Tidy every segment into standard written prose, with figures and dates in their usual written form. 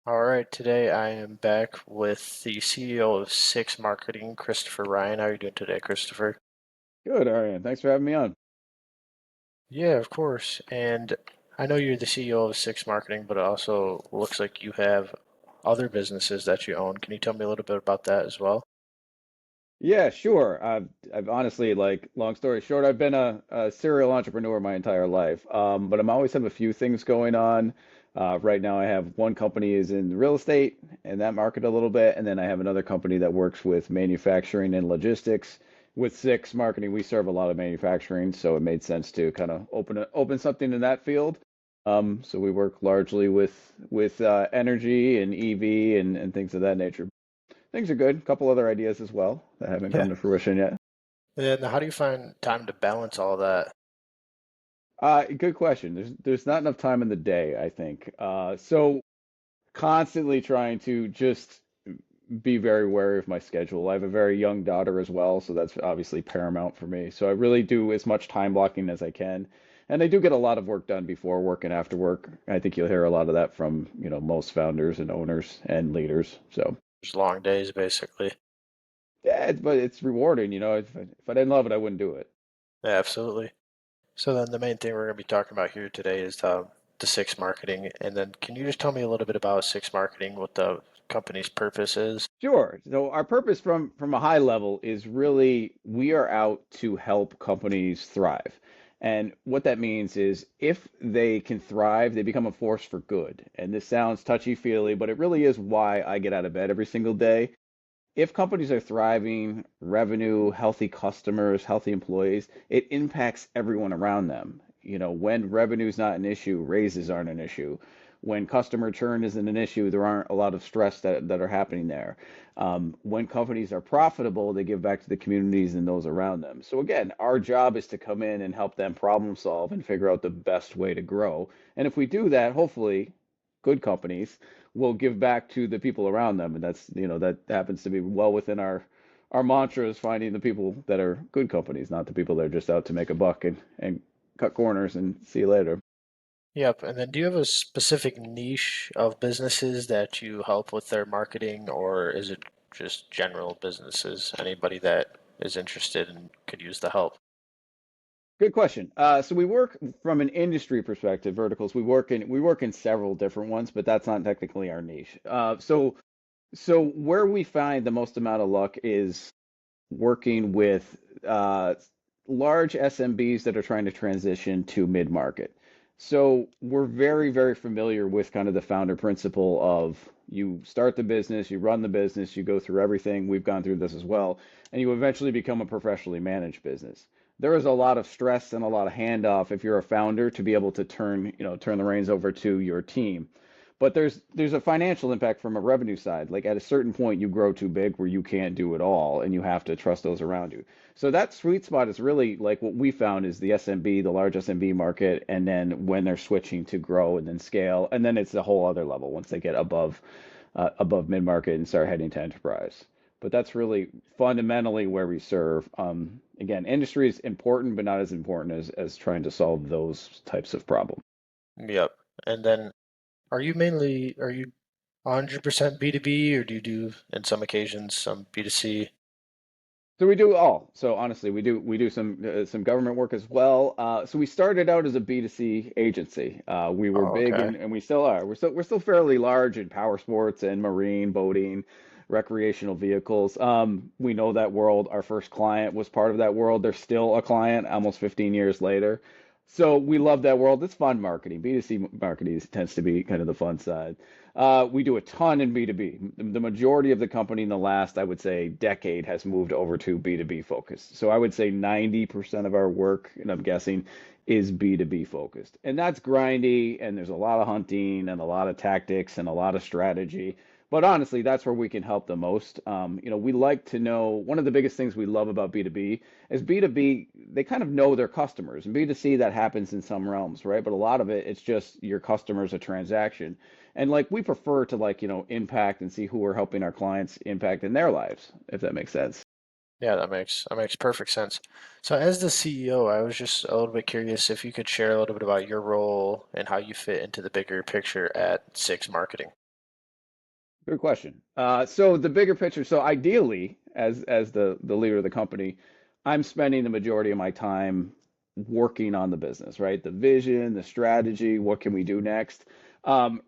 All right, today I am back with the CEO of Six Marketing, Christopher Ryan. How are you doing today, Christopher? Good, Ariane. Thanks for having me on. Yeah, of course. And I know you're the CEO of Six Marketing, but it also looks like you have other businesses that you own. Can you tell me a little bit about that as well? Yeah, sure. I've honestly, long story short, I've been a serial entrepreneur my entire life. But I'm always have a few things going on. Right now, I have one company is in real estate and that market a little bit, and then I have another company that works with manufacturing and logistics. With Six Marketing, we serve a lot of manufacturing, so it made sense to kind of open something in that field. So we work largely with energy and EV and things of that nature. Things are good. A couple other ideas as well that haven't Yeah. come to fruition yet. And how do you find time to balance all that? Good question. There's not enough time in the day, I think. So constantly trying to just be very wary of my schedule. I have a very young daughter as well, so that's obviously paramount for me. So I really do as much time blocking as I can. And I do get a lot of work done before work and after work. I think you'll hear a lot of that from, most founders and owners and leaders. So Just long days, basically. yeah, but it's rewarding, If I didn't love it, I wouldn't do it. Yeah, absolutely. So then the main thing we're going to be talking about here today is the Six Marketing. And then can you just tell me a little bit about Six Marketing, what the company's purpose is? Sure. So our purpose from a high level is really we are out to help companies thrive. And what that means is if they can thrive, they become a force for good. And this sounds touchy-feely, but it really is why I get out of bed every single day. If companies are thriving, revenue, healthy customers, healthy employees, it impacts everyone around them. When revenue is not an issue, raises aren't an issue. When customer churn isn't an issue, there aren't a lot of stress that are happening there. When companies are profitable, they give back to the communities and those around them. So again, our job is to come in and help them problem solve and figure out the best way to grow. And if we do that, hopefully, good companies will give back to the people around them, and that happens to be well within our mantra is finding the people that are good companies, not the people that are just out to make a buck and cut corners and see you later. Yep. And then do you have a specific niche of businesses that you help with their marketing, or is it just general businesses? Anybody that is interested and could use the help? Good question. So we work from an industry perspective, verticals. We work in several different ones, but that's not technically our niche. So where we find the most amount of luck is working with large SMBs that are trying to transition to mid-market. So we're very, very familiar with kind of the founder principle of you start the business, you run the business, you go through everything. We've gone through this as well, and you eventually become a professionally managed business. There is a lot of stress and a lot of handoff if you're a founder to be able to turn the reins over to your team. But there's a financial impact from a revenue side. Like at a certain point, you grow too big where you can't do it all, and you have to trust those around you. So that sweet spot is really like what we found is the SMB, the large SMB market, and then when they're switching to grow and then scale, and then it's a whole other level once they get above mid market and start heading to enterprise. But that's really fundamentally where we serve. Again, industry is important, but not as important as trying to solve those types of problems. Yep. And then are you 100% B2B, or do you do in some occasions some B2C? So we do all. So honestly, we do some government work as well. So we started out as a B2C agency. We were Oh, big okay. and we still are. We're still fairly large in power sports and marine boating, recreational vehicles. We know that world. Our first client was part of that world. They're still a client almost 15 years later. So we love that world. It's fun marketing. B2C marketing tends to be kind of the fun side. We do a ton in B2B. The majority of the company in the last, I would say, decade has moved over to B2B focus. So I would say 90% of our work, and I'm guessing, is B2B focused. And that's grindy, and there's a lot of hunting and a lot of tactics and a lot of strategy. But honestly, that's where we can help the most. We like to know one of the biggest things we love about B2B is B2B, they kind of know their customers. And B2C, that happens in some realms, right? But a lot of it, it's just your customer's a transaction. And like we prefer to impact and see who we're helping our clients impact in their lives, if that makes sense. Yeah, that makes perfect sense. So as the CEO, I was just a little bit curious if you could share a little bit about your role and how you fit into the bigger picture at Six Marketing. Good question. So the bigger picture. So ideally, as the leader of the company, I'm spending the majority of my time working on the business, right? The vision, the strategy, what can we do next?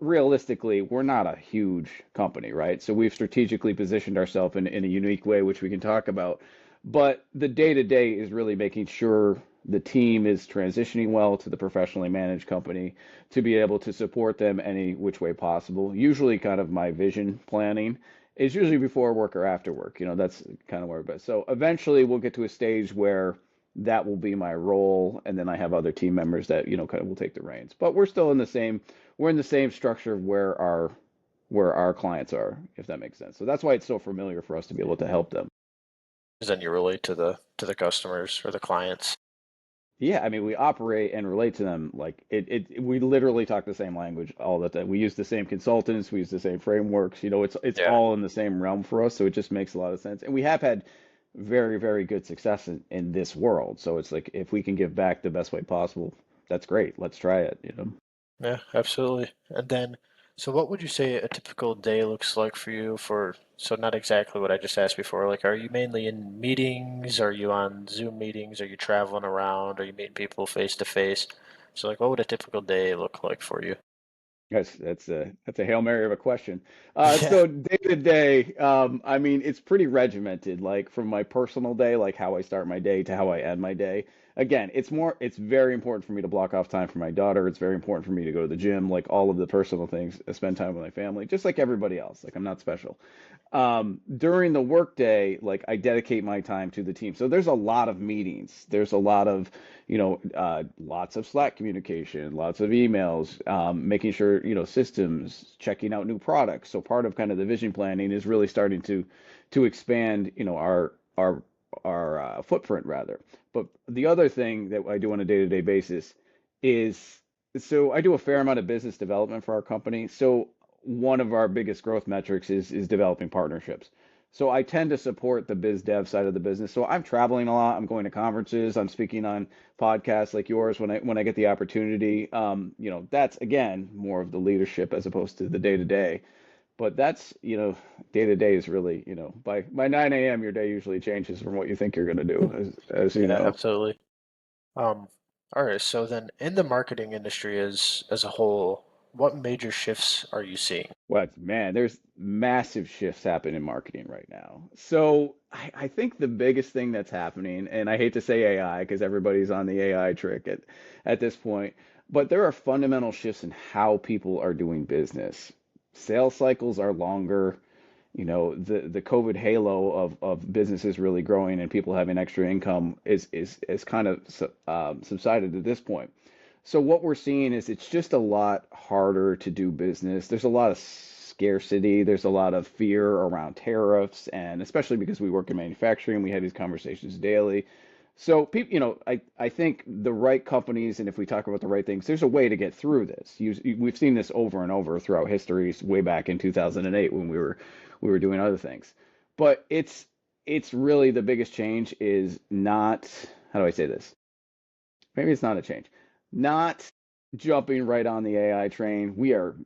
Realistically, we're not a huge company, right? So we've strategically positioned ourselves in a unique way, which we can talk about. But the day to day is really making sure the team is transitioning well to the professionally managed company to be able to support them any which way possible. Usually, kind of my vision planning is usually before work or after work. That's kind of where. But so eventually, we'll get to a stage where that will be my role, and then I have other team members that kind of will take the reins. But we're still in the same. We're in the same structure of where our clients are, if that makes sense. So that's why it's so familiar for us to be able to help them. Because then you relate to the customers or the clients. Yeah, I mean, we operate and relate to them like we literally talk the same language all the time. We use the same consultants, we use the same frameworks. It's Yeah. all in the same realm for us, so it just makes a lot of sense. And we have had very, very good success in this world. So it's like if we can give back the best way possible, that's great. Let's try it. Yeah, absolutely. And then, so what would you say a typical day looks like for you so not exactly what I just asked before, like are you mainly in meetings? Are you on Zoom meetings? Are you traveling around? Are you meeting people face to face? So like what would a typical day look like for you? That's a Hail Mary of a question. Yeah. So day to day, I mean, it's pretty regimented, like from my personal day, like how I start my day to how I end my day. Again, it's very important for me to block off time for my daughter. It's very important for me to go to the gym, like all of the personal things, spend time with my family, just like everybody else. Like I'm not special. During the workday, like I dedicate my time to the team. So there's a lot of meetings. There's a lot of, lots of Slack communication, lots of emails, making sure, systems, checking out new products. So part of kind of the vision planning is really starting to expand, our footprint rather. But the other thing that I do on a day-to-day basis is so I do a fair amount of business development for our company. So one of our biggest growth metrics is developing partnerships. So I tend to support the biz dev side of the business. So I'm traveling a lot. I'm going to conferences. I'm speaking on podcasts like yours when I get the opportunity. That's again more of the leadership as opposed to the day to day. But that's day to day is really by 9 a.m. your day usually changes from what you think you're going to do, as you Yeah, know. absolutely. Um, all right, so then in the marketing industry as a whole, what major shifts are you seeing? What, man, there's massive shifts happening in marketing right now. So I think the biggest thing that's happening, and I hate to say AI because everybody's on the AI trick at this point, but there are fundamental shifts in how people are doing business. Sales cycles are longer. The COVID halo of businesses really growing and people having extra income is kind of subsided at this point. So what we're seeing is it's just a lot harder to do business. There's a lot of scarcity. There's a lot of fear around tariffs, and especially because we work in manufacturing, we have these conversations daily. So people, I think the right companies, and if we talk about the right things, there's a way to get through this. We've seen this over and over throughout history, way back in 2008 when we were doing other things. But it's really the biggest change is not, how do I say this? Maybe it's not a change. Not jumping right on the AI train. We are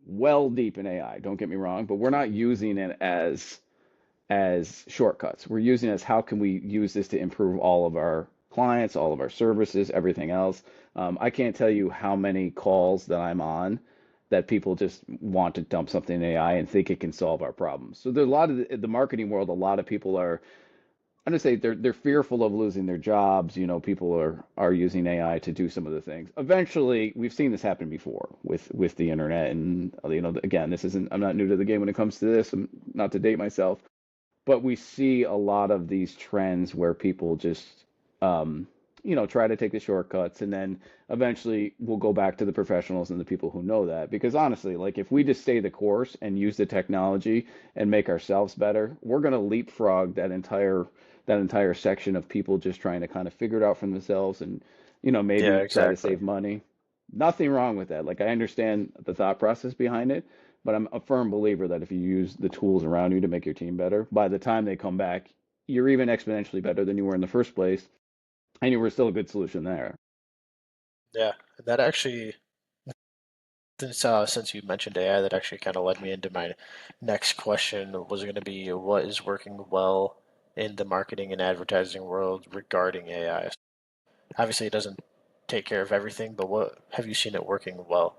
well deep in AI, don't get me wrong, but we're not using it as shortcuts. We're using it as how can we use this to improve all of our clients, all of our services, everything else. I can't tell you how many calls that I'm on that people just want to dump something in AI and think it can solve our problems. So there's a lot of the marketing world, a lot of people are I'm gonna say they're fearful of losing their jobs. People are using AI to do some of the things. Eventually, we've seen this happen before with the internet, and again, this isn't. I'm not new to the game when it comes to this. I'm not to date myself, but we see a lot of these trends where people just try to take the shortcuts, and then eventually we'll go back to the professionals and the people who know that. Because honestly, like if we just stay the course and use the technology and make ourselves better, we're gonna leapfrog that entire section of people just trying to kind of figure it out for themselves and Yeah, maybe try to exactly. save money. Nothing wrong with that. Like I understand the thought process behind it, but I'm a firm believer that if you use the tools around you to make your team better, by the time they come back, you're even exponentially better than you were in the first place, and you were still a good solution there. Yeah, that actually Since you mentioned AI, that actually kind of led me into my next question. Was going to be what is working well in the marketing and advertising world regarding AI? Obviously, it doesn't take care of everything, but what have you seen it working well?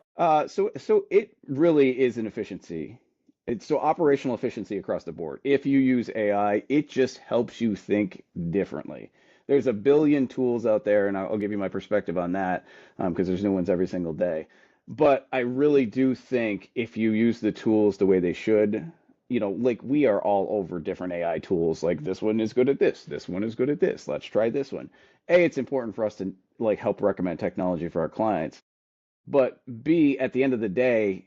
So it really is an efficiency. It's so operational efficiency across the board. If you use AI, it just helps you think differently. There's a billion tools out there, and I'll give you my perspective on that because there's new ones every single day. But I really do think if you use the tools the way they should, like we are all over different AI tools. Like this one is good at this one is good at this. Let's try this one. A, it's important for us to like help recommend technology for our clients. But B, at the end of the day,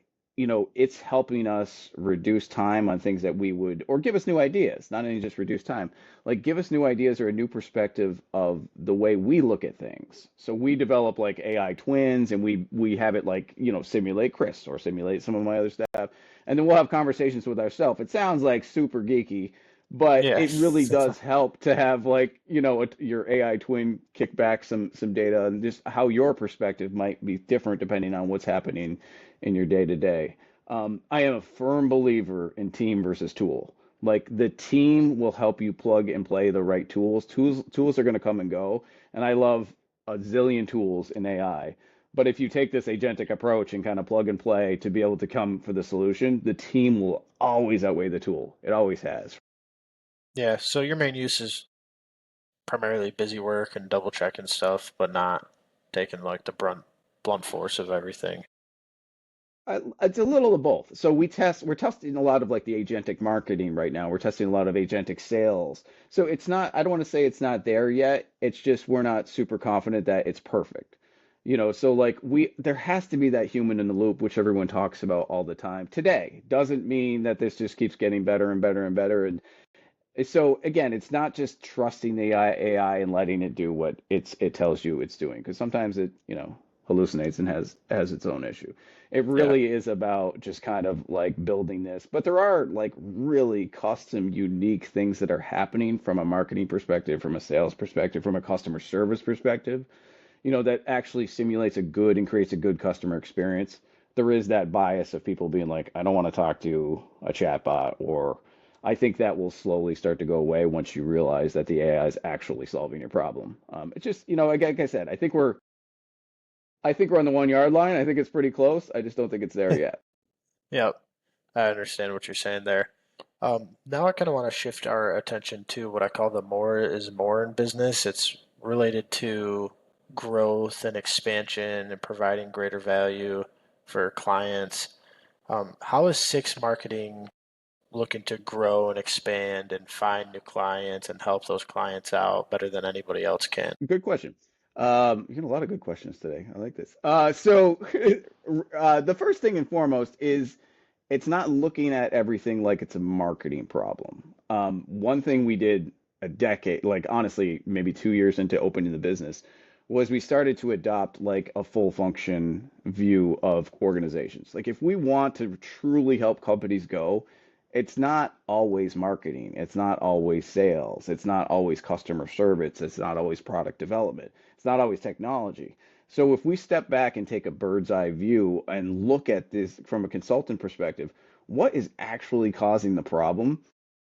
it's helping us reduce time on things that we would, or give us new ideas, not only just reduce time, like give us new ideas or a new perspective of the way we look at things. So we develop like AI twins and we have it like, simulate Chris or simulate some of my other staff. And then we'll have conversations with ourselves. It sounds like super geeky, but Yeah. it really does help to have like your AI twin kick back some data and just how your perspective might be different depending on what's happening in your day to day. I am a firm believer in team versus tool. Like the team will help you plug and play the right tools. Tools are going to come and go, and I love a zillion tools in AI. But if you take this agentic approach and kind of plug and play to be able to come for the solution, the team will always outweigh the tool. It always has. Yeah, so your main use is primarily busy work and double checking stuff, but not taking like the blunt force of everything. It's a little of both. So we're testing a lot of like the agentic marketing right now. We're testing a lot of agentic sales. So it's not, I don't want to say it's not there yet. It's just we're not super confident that it's perfect. So like there has to be that human in the loop, which everyone talks about all the time. Today doesn't mean that this just keeps getting better and better and better. And so again, it's not just trusting the AI and letting it do what it tells you it's doing, because sometimes it, hallucinates and has its own issue. It Yeah. really is about just kind of like building this, but there are like really custom, unique things that are happening from a marketing perspective, from a sales perspective, from a customer service perspective, that actually simulates a good and creates a good customer experience. There is that bias of people being like, I don't want to talk to a chatbot, or I think that will slowly start to go away once you realize that the AI is actually solving your problem. It's just, like I said, I think we're on the 1 yard line. I think it's pretty close. I just don't think it's there yet. Yep. I understand what you're saying there. Now I kind of want to shift our attention to what I call the more is more in business. It's related to growth and expansion and providing greater value for clients. How is Six Marketing looking to grow and expand and find new clients and help those clients out better than anybody else can? Good question. You got a lot of good questions today. I like this. So the first thing and foremost is it's not looking at everything like it's a marketing problem. One thing we did a decade, like honestly, maybe 2 years into opening the business, was we started to adopt like a full function view of organizations. Like if we want to truly help companies go, it's not always marketing, it's not always sales, it's not always customer service, it's not always product development, it's not always technology. So if we step back and take a bird's eye view and look at this from a consultant perspective, what is actually causing the problem,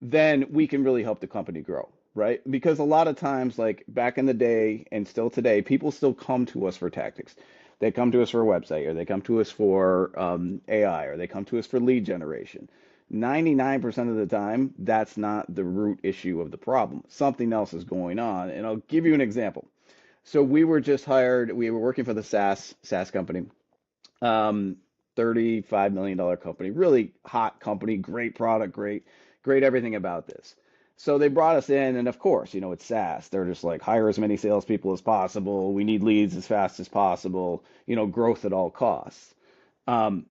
then we can really help the company grow, right? Because a lot of times, like back in the day and still today, people still come to us for tactics. They come to us for a website, or they come to us for AI, or they come to us for lead generation. 99% of the time, that's not the root issue of the problem. Something else is going on. And I'll give you an example. So we were just hired, we were working for the SaaS company, um, $35 million company, really hot company, great product, great everything about this. So they brought us in, and of course, it's SaaS. They're just like hire as many salespeople as possible. We need leads as fast as possible. Growth at all costs. Um,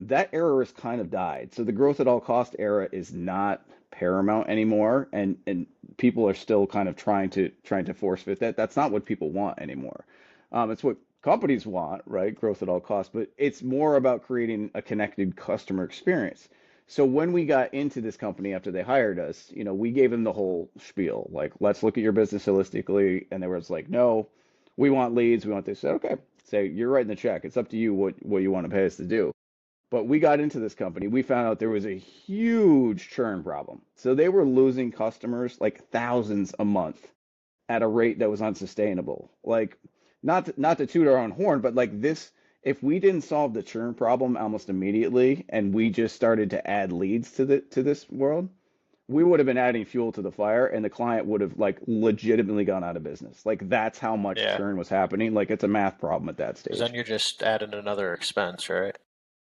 that era has kind of died. So the growth at all cost era is not paramount anymore, and people are still kind of trying to force fit that. That's not what people want anymore. It's what companies want, right? Growth at all costs, but it's more about creating a connected customer experience. So when we got into this company after they hired us, we gave them the whole spiel, like, let's look at your business holistically. And they were just like, no, we want leads. We want this. I said, okay. say, you're writing the check. It's up to you what you want to pay us to do. But we got into this company. We found out there was a huge churn problem. So they were losing customers like thousands a month at a rate that was unsustainable. Like, not to toot our own horn, but like this, if we didn't solve the churn problem almost immediately, and we just started to add leads to this world, we would have been adding fuel to the fire, and the client would have like legitimately gone out of business. Like that's how much Yeah, churn was happening. Like it's a math problem at that because then stage. you're just adding another expense, right?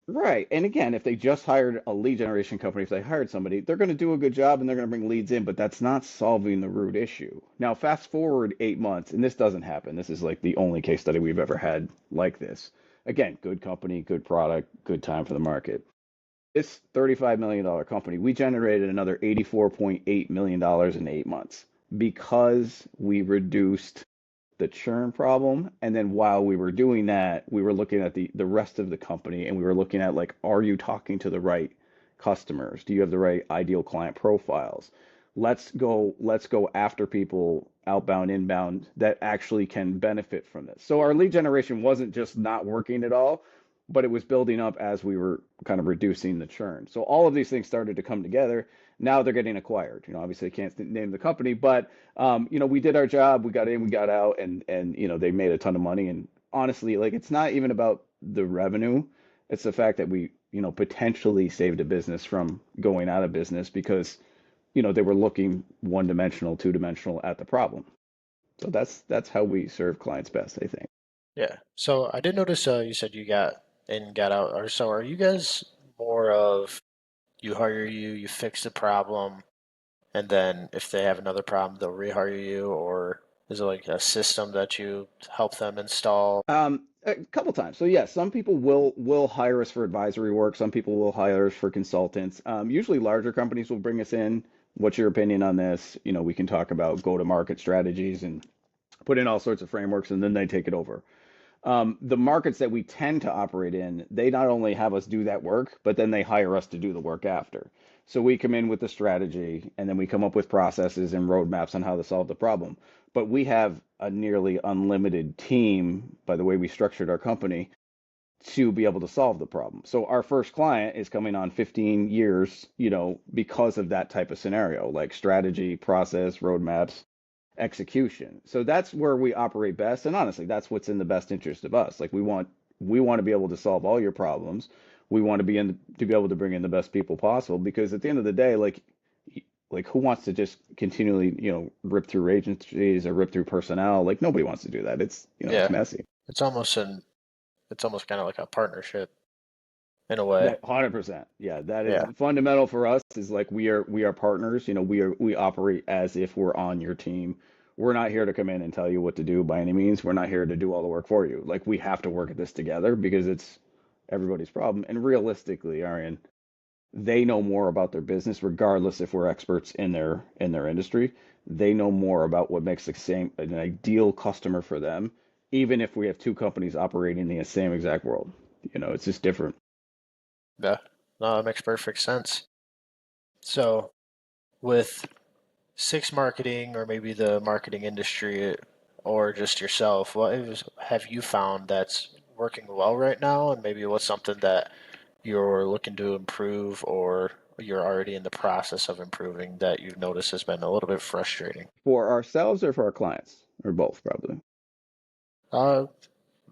Right. And again, if they just hired a lead generation company, if they hired somebody, they're going to do a good job and they're going to bring leads in, but that's not solving the root issue. Now, fast forward 8 months, and this doesn't happen. This is like the only case study we've ever had like this. Again, good company, good product, good time for the market. This $35 million company, we generated another $84.8 million in 8 months because we reduced the churn problem. And then while we were doing that, we were looking at the rest of the company and we were looking at like, are you talking to the right customers? Do you have the right ideal client profiles? Let's go after people outbound, inbound that actually can benefit from this. So our lead generation wasn't just not working at all, but it was building up as we were kind of reducing the churn. So all of these things started to come together. Now they're getting acquired. Obviously I can't name the company, but we did our job. We got in, we got out, and they made a ton of money. And honestly, like it's not even about the revenue. It's the fact that we, potentially saved a business from going out of business because, they were looking one dimensional, two dimensional at the problem. So that's how we serve clients best, I think. Yeah. So I did notice you said you got in, got out. Or so are you guys more of you hire you, you fix the problem, and then if they have another problem, they'll rehire you, or is it like a system that you help them install? A couple times. So yeah, some people will hire us for advisory work. Some people will hire us for consultants. Usually larger companies will bring us in. What's your opinion on this? We can talk about go-to-market strategies and put in all sorts of frameworks, and then they take it over. The markets that we tend to operate in, they not only have us do that work, but then they hire us to do the work after. So we come in with the strategy, and then we come up with processes and roadmaps on how to solve the problem. But we have a nearly unlimited team by the way we structured our company to be able to solve the problem. So our first client is coming on 15 years, because of that type of scenario, like strategy, process, roadmaps, execution. So that's where we operate best. And honestly, that's what's in the best interest of us. Like we want to be able to solve all your problems. We want to be able to bring in the best people possible because at the end of the day, like who wants to just continually, rip through agencies or rip through personnel? Like nobody wants to do that. It's Yeah. messy. It's almost an it's almost kind of like a partnership in a way. That 100%. Yeah, that is Yeah. fundamental for us is like we are partners, we operate as if we're on your team. We're not here to come in and tell you what to do by any means. We're not here to do all the work for you. Like we have to work at this together because it's everybody's problem. And realistically, Arian, they know more about their business regardless if we're experts in their industry. They know more about what makes the same an ideal customer for them, even if we have two companies operating in the same exact world. It's just different. Yeah. No, that makes perfect sense. So with six marketing or maybe the marketing industry or just yourself, have you found that's working well right now? And maybe what's something that you're looking to improve or you're already in the process of improving that you've noticed has been a little bit frustrating? For ourselves or for our clients, or both, probably. Uh,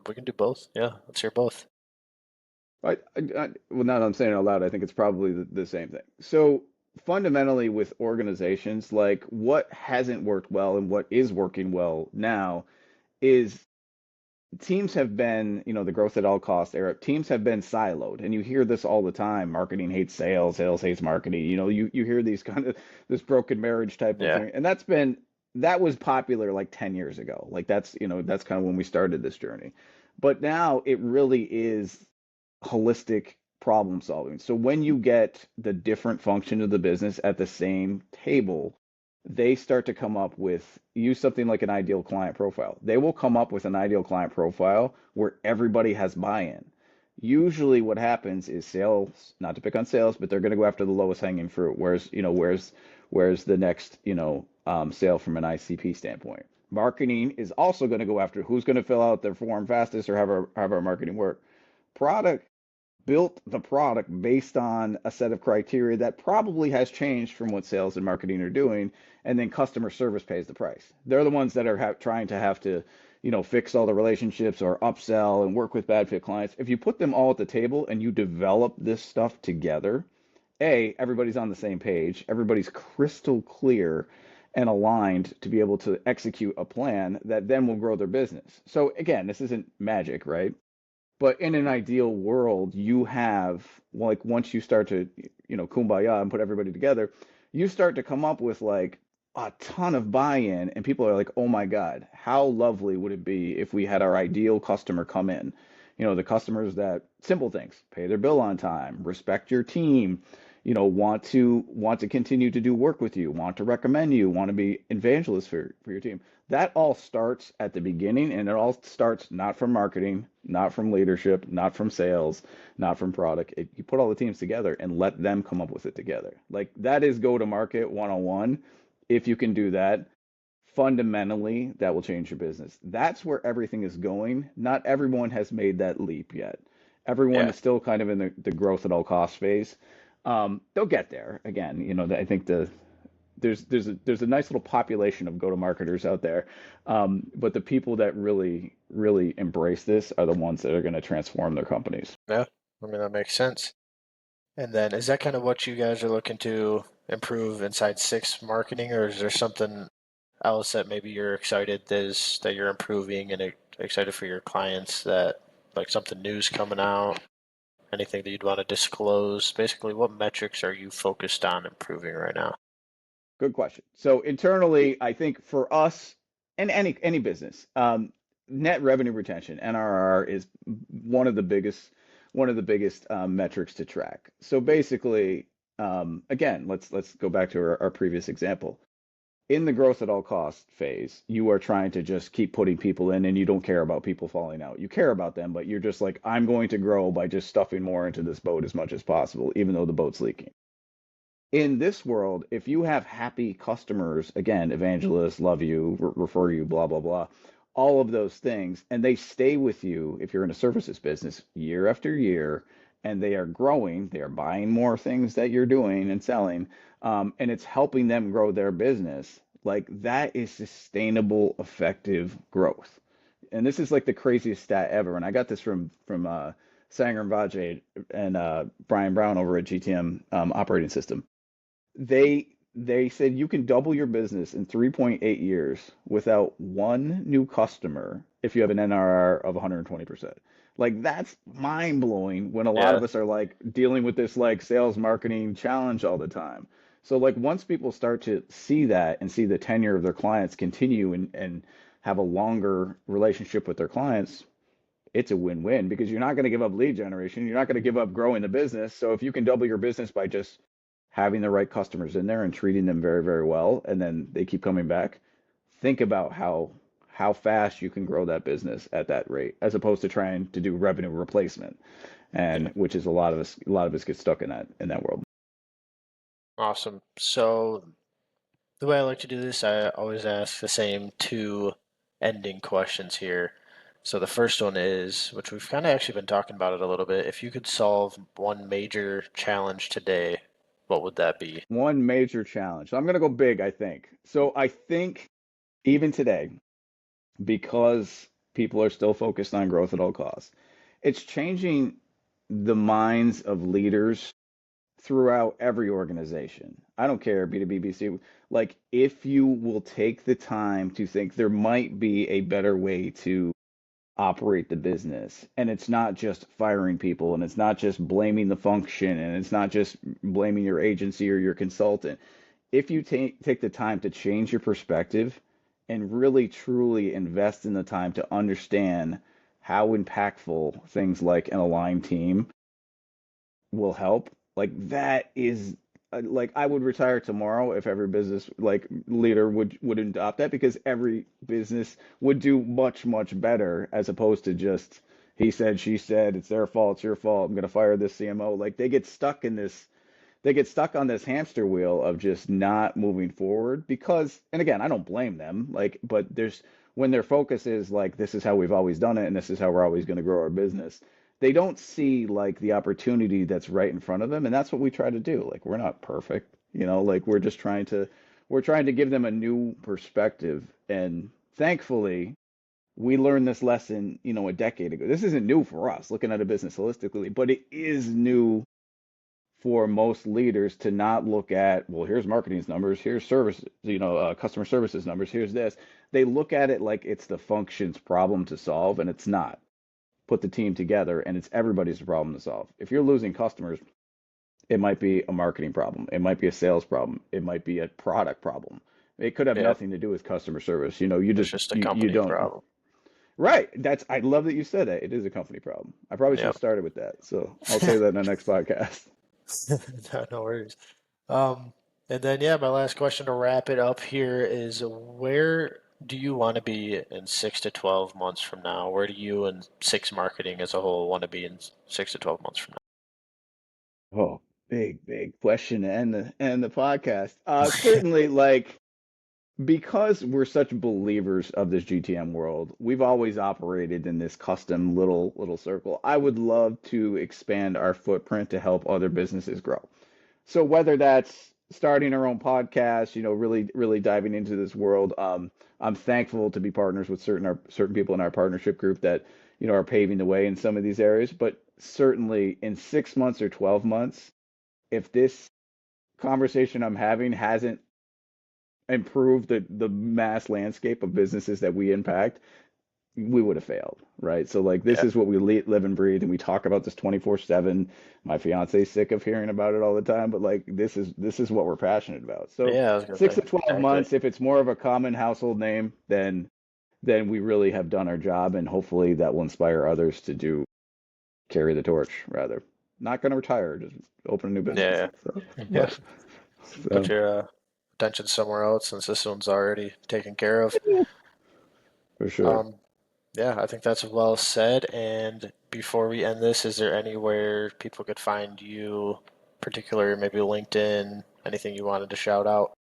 we can do both. Yeah, let's hear both. Well, now that I'm saying it out loud, I think it's probably the same thing. So fundamentally, with organizations, like what hasn't worked well and what is working well now is teams have been, the growth at all costs era, teams have been siloed. And you hear this all the time. Marketing hates sales, sales hates marketing. You hear these kind of this broken marriage type of Yeah. thing. And that was popular like 10 years ago. Like that's kind of when we started this journey. But now it really is holistic problem solving. So when you get the different functions of the business at the same table, they start to come up with use something like an ideal client profile. They will come up with an ideal client profile where everybody has buy-in. Usually what happens is sales, not to pick on sales, but they're going to go after the lowest hanging fruit. Where's the next, sale from an ICP standpoint. Marketing is also going to go after who's going to fill out their form fastest or have our marketing work. Product built the product based on a set of criteria that probably has changed from what sales and marketing are doing, and then customer service pays the price. They're the ones that are trying to have to, fix all the relationships or upsell and work with bad fit clients. If you put them all at the table and you develop this stuff together, everybody's on the same page, everybody's crystal clear and aligned to be able to execute a plan that then will grow their business. So again, this isn't magic, right? But in an ideal world, you have, like, once you start to, kumbaya and put everybody together, you start to come up with like a ton of buy-in, and people are like, oh my God, how lovely would it be if we had our ideal customer come in? The customers that simple things, pay their bill on time, respect your team, want to continue to do work with you, want to recommend you, want to be evangelists for your team. That all starts at the beginning, and it all starts not from marketing, not from leadership, not from sales, not from product. You put all the teams together and let them come up with it together. Like that is go to market 101. If you can do that, fundamentally, that will change your business. That's where everything is going. Not everyone has made that leap yet. Everyone Yeah. is still kind of in the growth at all cost phase. They'll get there. Again, I think there's a nice little population of go-to-marketers out there, but the people that really really embrace this are the ones that are going to transform their companies. Yeah. I mean, that makes sense. And then is that kind of what you guys are looking to improve inside six marketing, or is there something else that maybe you're excited that you're improving and excited for your clients that like something new's coming out? Anything that you'd want to disclose? Basically, what metrics are you focused on improving right now? Good question. So internally, I think for us and any business, net revenue retention (NRR) is one of the biggest metrics to track. So basically, again, let's go back to our previous example. In the growth at all cost phase, you are trying to just keep putting people in, and you don't care about people falling out. You care about them, but you're just like, I'm going to grow by just stuffing more into this boat as much as possible, even though the boat's leaking. In this world, if you have happy customers, again, evangelists love you, refer you, blah, blah, blah, all of those things, and they stay with you if you're in a services business year after year, and they are growing, they are buying more things that you're doing and selling, and it's helping them grow their business, like that is sustainable, effective growth. And this is like the craziest stat ever. And I got this from Sanger and Vajay and Brian Brown over at GTM Operating System. They said you can double your business in 3.8 years without one new customer if you have an NRR of 120%. Like that's mind blowing when a lot Yeah. of us are like dealing with this like sales marketing challenge all the time. So like once people start to see that and see the tenure of their clients continue and have a longer relationship with their clients, it's a win-win because you're not going to give up lead generation. You're not going to give up growing the business. So if you can double your business by just having the right customers in there and treating them very, very well, and then they keep coming back, think about how fast you can grow that business at that rate, as opposed to trying to do revenue replacement, and Yeah. which is a lot of us get stuck in that world. Awesome. So the way I like to do this, I always ask the same two ending questions here. So the first one is, which we've kind of actually been talking about it a little bit. If you could solve one major challenge today, what would that be? One major challenge. So I'm going to go big, I think. So I think even today, because people are still focused on growth at all costs, it's changing the minds of leaders throughout every organization. I don't care, B2B, B2C. Like, if you will take the time to think there might be a better way to operate the business, and it's not just firing people, and it's not just blaming the function, and it's not just blaming your agency or your consultant. If you take the time to change your perspective and really truly invest in the time to understand how impactful things like an aligned team will help. Like that is like I would retire tomorrow if every business like leader would adopt that because every business would do much much better as opposed to just he said she said it's their fault it's your fault I'm gonna fire this CMO. Like they get stuck in this they get stuck on this hamster wheel of just not moving forward because, and again, I don't blame them, like, but there's when their focus is like, this is how we've always done it and this is how we're always going to grow our business, they don't see like the opportunity that's right in front of them. And that's what we try to do. Like, we're not perfect, like we're trying to give them a new perspective. And thankfully, we learned this lesson, a decade ago. This isn't new for us looking at a business holistically, but it is new for most leaders to not look at, well, here's marketing's numbers, here's service, customer services numbers, here's this. They look at it like it's the function's problem to solve, and it's not. Put the team together, and it's everybody's problem to solve. If you're losing customers, it might be a marketing problem, it might be a sales problem, it might be a product problem. It could have Yeah, nothing to do with customer service. it's just a You company don't. problem. Right. I love that you said that. It is a company problem. I probably should have Yep. started with that. So I'll say that in the next podcast. No, no worries. Um, and then yeah, my last question to wrap it up here is where do you want to be in 6 to 12 months from now? Where do you and Six Marketing as a whole want to be in 6 to 12 months from Oh, big question and the podcast. now? Certainly, like, because we're such believers of this GTM world, we've always operated in this custom little circle. I would love to expand our footprint to help other businesses grow. So whether that's starting our own podcast, really diving into this world, I'm thankful to be partners with certain people in our partnership group that are paving the way in some of these areas. But certainly in 6 months or 12 months, if this conversation I'm having hasn't improved the mass landscape of businesses that we impact, we would have failed, right? So like this Yeah. is what we live and breathe, and we talk about this 24/7. My fiance's sick of hearing about it all the time, but like this is what we're passionate about. So Yeah, I was gonna six say to 12 exactly. months, if it's more of a common household name, then we really have done our job, and hopefully that will inspire others to carry the torch rather. Not going to retire, just open a new business. Yeah, So, yeah. but Put so your attention somewhere else since this one's already taken care of. for sure. Um, yeah, I think that's well said. And before we end this, is there anywhere people could find you, particular maybe LinkedIn, anything you wanted to shout out?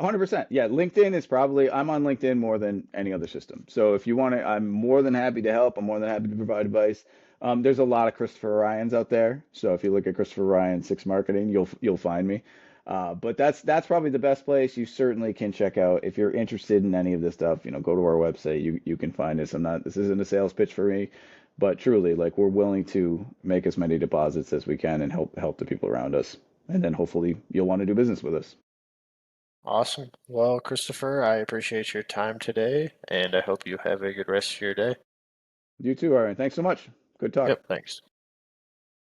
100%. Yeah, LinkedIn is probably, I'm on LinkedIn more than any other system. So if you want to, I'm more than happy to help. I'm more than happy to provide advice. There's a lot of Christopher Ryans out there. So if you look at Christopher Ryan Six Marketing, you'll find me. But that's probably the best place. You certainly can check out if you're interested in any of this stuff. Go to our website. You can find us. This isn't a sales pitch for me, but truly, like, we're willing to make as many deposits as we can and help the people around us. And then hopefully you'll want to do business with us. Awesome. Well, Christopher, I appreciate your time today, and I hope you have a good rest of your day. You too, Aaron. Thanks so much. Good talk. Yep, thanks.